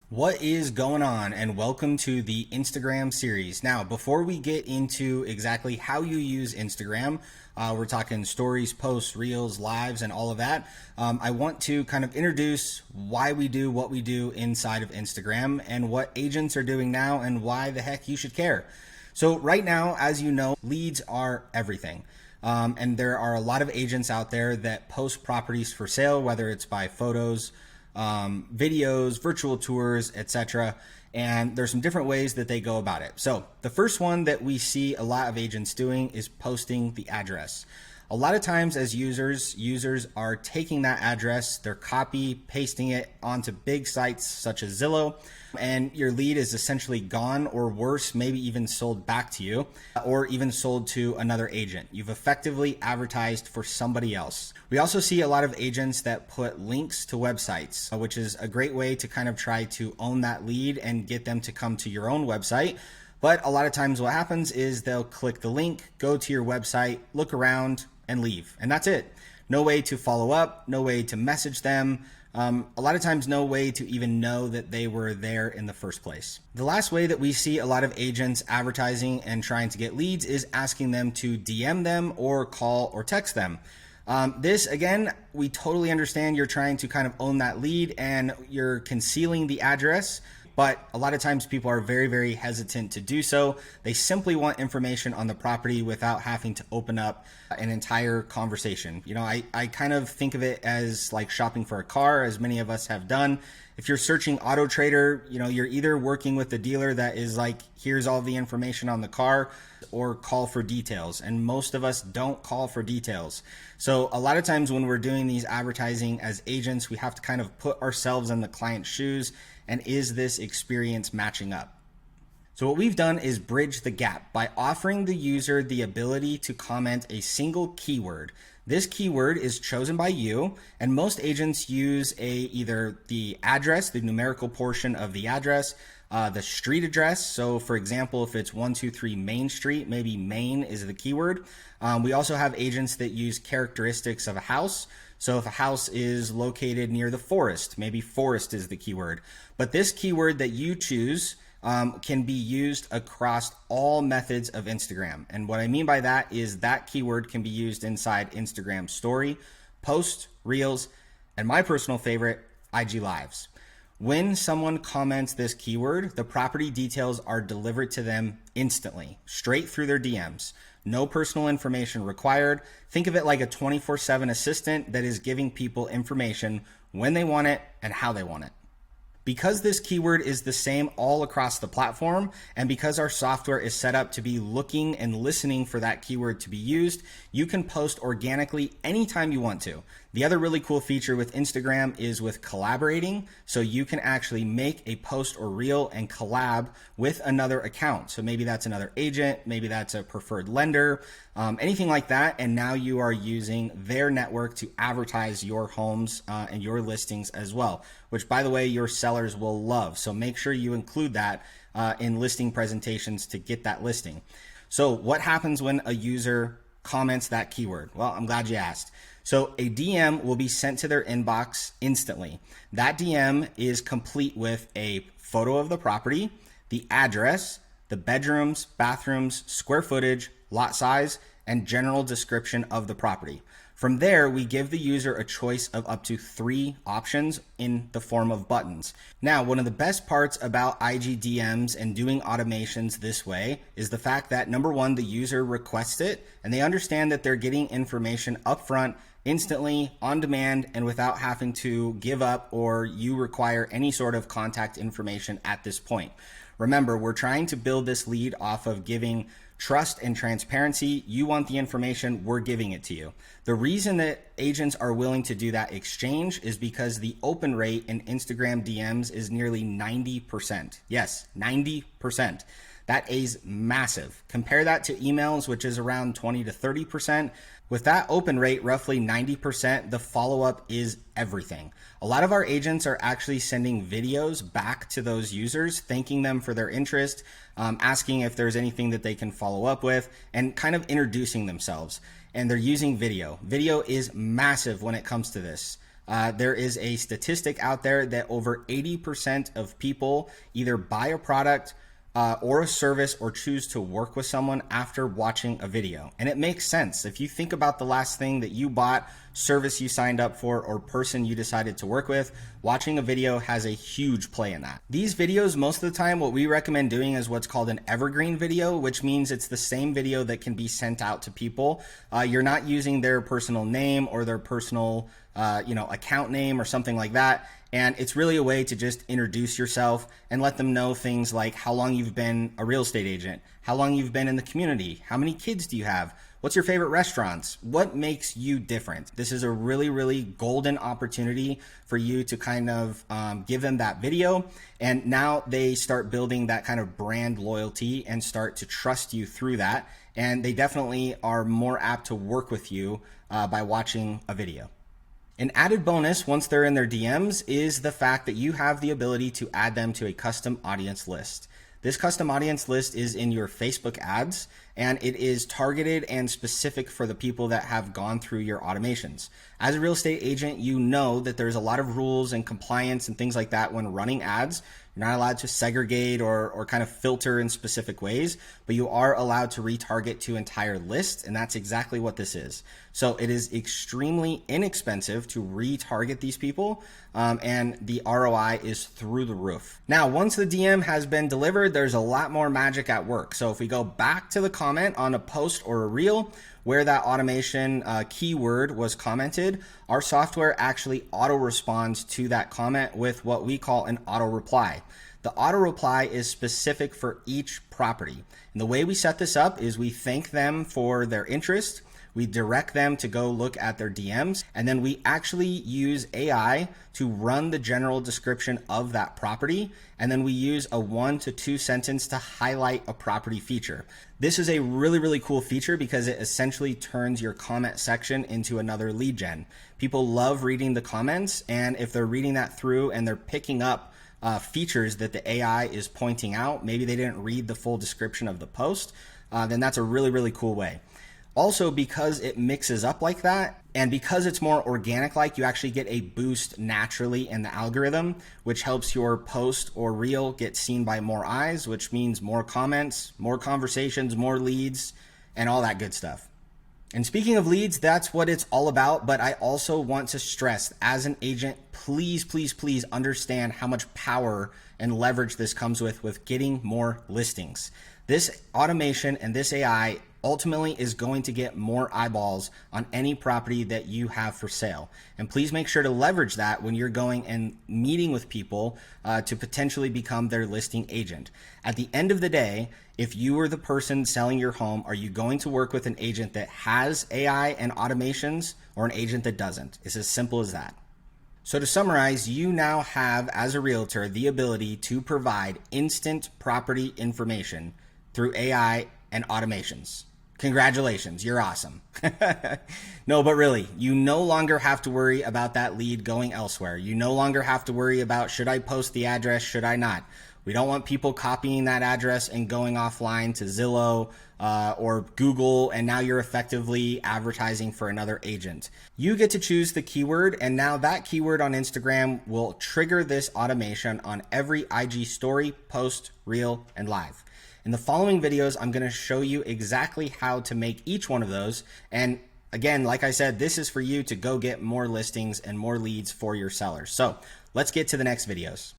What is going on, and welcome to the Instagram series. Now, before we get into exactly how you use Instagram, we're talking stories, posts, reels, lives, and all of that. I want to kind of introduce why we do what we do inside of Instagram and what agents are doing now and why the heck you should care. So right now, as you know, leads are everything. And there are a lot of agents out there that post properties for sale, whether it's by photos, videos, virtual tours, etc. And there's some different ways that they go about it. So the first one that we see a lot of agents doing is posting the address. A lot of times as users are taking that address, they're copy pasting it onto big sites such as Zillow, and your lead is essentially gone, or worse, maybe even sold back to you, or even sold to another agent. You've effectively advertised for somebody else. We also see a lot of agents that put links to websites, which is a great way to kind of try to own that lead and get them to come to your own website. But a lot of times what happens is they'll click the link, go to your website, look around, and leave. And that's it. No way to follow up, no way to message them. A lot of times no way to even know that they were there in the first place. The last way that we see a lot of agents advertising and trying to get leads is asking them to DM them or call or text them. This, again, we totally understand you're trying to kind of own that lead and you're concealing the address. But a lot of times people are very, very hesitant to do so. They simply want information on the property without having to open up an entire conversation. You know, I kind of think of it as like shopping for a car, as many of us have done. If you're searching Auto Trader, you know, you're either working with the dealer that is like, here's all the information on the car, or call for details. And most of us don't call for details. So a lot of times when we're doing these advertising as agents, we have to kind of put ourselves in the client's shoes. And is this experience matching up? So what we've done is bridge the gap by offering the user the ability to comment a single keyword. This keyword is chosen by you, and most agents use either the address, the numerical portion of the address, the street address. So for example, if it's 123 Main Street, maybe Main is the keyword. We also have agents that use characteristics of a house. So if a house is located near the forest, maybe forest is the keyword. But this keyword that you choose can be used across all methods of Instagram. And what I mean by that is that keyword can be used inside Instagram story, post, reels, and my personal favorite, IG lives. When someone comments this keyword, the property details are delivered to them instantly, straight through their DMs. No personal information required. Think of it like a 24/7 assistant that is giving people information when they want it and how they want it. Because this keyword is the same all across the platform, and because our software is set up to be looking and listening for that keyword to be used, you can post organically anytime you want to. The other really cool feature with Instagram is with collaborating. So you can actually make a post or reel and collab with another account. So maybe that's another agent, maybe that's a preferred lender, anything like that. And now you are using their network to advertise your homes and your listings as well, which, by the way, your sellers will love. So make sure you include that in listing presentations to get that listing. So what happens when a user comments that keyword? Well, I'm glad you asked. So a DM will be sent to their inbox instantly. That DM is complete with a photo of the property, the address, the bedrooms, bathrooms, square footage, lot size, and general description of the property. From there, we give the user a choice of up to 3 options in the form of buttons. Now, one of the best parts about IG DMs and doing automations this way is the fact that, number one, the user requests it and they understand that they're getting information upfront, instantly, on demand, and without having to give up or you require any sort of contact information at this point. Remember, we're trying to build this lead off of giving trust and transparency. You want the information, we're giving it to you. The reason that agents are willing to do that exchange is because the open rate in Instagram DMs is nearly 90%. Yes, 90%. That is massive. Compare that to emails, which is around 20 to 30%. With that open rate, roughly 90%, the follow-up is everything. A lot of our agents are actually sending videos back to those users, thanking them for their interest, asking if there's anything that they can follow up with, and kind of introducing themselves. And they're using video. Video is massive when it comes to this. There is a statistic out there that over 80% of people either buy a product or a service or choose to work with someone after watching a video. And it makes sense. If you think about the last thing that you bought, service you signed up for, or person you decided to work with, watching a video has a huge play in that. These videos, most of the time, what we recommend doing is what's called an evergreen video, which means it's the same video that can be sent out to people. You're not using their personal name or their personal account name or something like that. And it's really a way to just introduce yourself and let them know things like how long you've been a real estate agent, how long you've been in the community, how many kids do you have, what's your favorite restaurants, what makes you different. This is a really, really golden opportunity for you to kind of give them that video. And now they start building that kind of brand loyalty and start to trust you through that. And they definitely are more apt to work with you by watching a video. An added bonus once they're in their DMs is the fact that you have the ability to add them to a custom audience list. This custom audience list is in your Facebook ads, and it is targeted and specific for the people that have gone through your automations. As a real estate agent, you know that there's a lot of rules and compliance and things like that when running ads. You're not allowed to segregate or kind of filter in specific ways, but you are allowed to retarget to entire lists, and that's exactly what this is. So it is extremely inexpensive to retarget these people, and the ROI is through the roof. Now, once the DM has been delivered, there's a lot more magic at work. So if we go back to the comment on a post or a reel where that automation keyword was commented, our software actually auto responds to that comment with what we call an auto reply. The auto reply is specific for each property. And the way we set this up is we thank them for their interest. We direct them to go look at their DMs, and then we actually use AI to run the general description of that property, and then we use a 1 to 2 sentence to highlight a property feature. This is a really, really cool feature because it essentially turns your comment section into another lead gen. People love reading the comments, and if they're reading that through and they're picking up features that the AI is pointing out, maybe they didn't read the full description of the post, then that's a really, really cool way. Also, because it mixes up like that, and because it's more organic-like, you actually get a boost naturally in the algorithm, which helps your post or reel get seen by more eyes, which means more comments, more conversations, more leads, and all that good stuff. And speaking of leads, that's what it's all about. But I also want to stress, as an agent, please, please, please understand how much power and leverage this comes with getting more listings. This automation and this AI ultimately is going to get more eyeballs on any property that you have for sale. And please make sure to leverage that when you're going and meeting with people to potentially become their listing agent. At the end of the day, if you are the person selling your home, are you going to work with an agent that has AI and automations or an agent that doesn't? It's as simple as that. So to summarize, you now have, as a realtor, the ability to provide instant property information through AI and automations. Congratulations, you're awesome. No, but really, you no longer have to worry about that lead going elsewhere. You no longer have to worry about, should I post the address, should I not? We don't want people copying that address and going offline to Zillow or Google, and now you're effectively advertising for another agent. You get to choose the keyword, and now that keyword on Instagram will trigger this automation on every IG story, post, reel, and live. In the following videos, I'm going to show you exactly how to make each one of those. And again, like I said, this is for you to go get more listings and more leads for your sellers. So let's get to the next videos.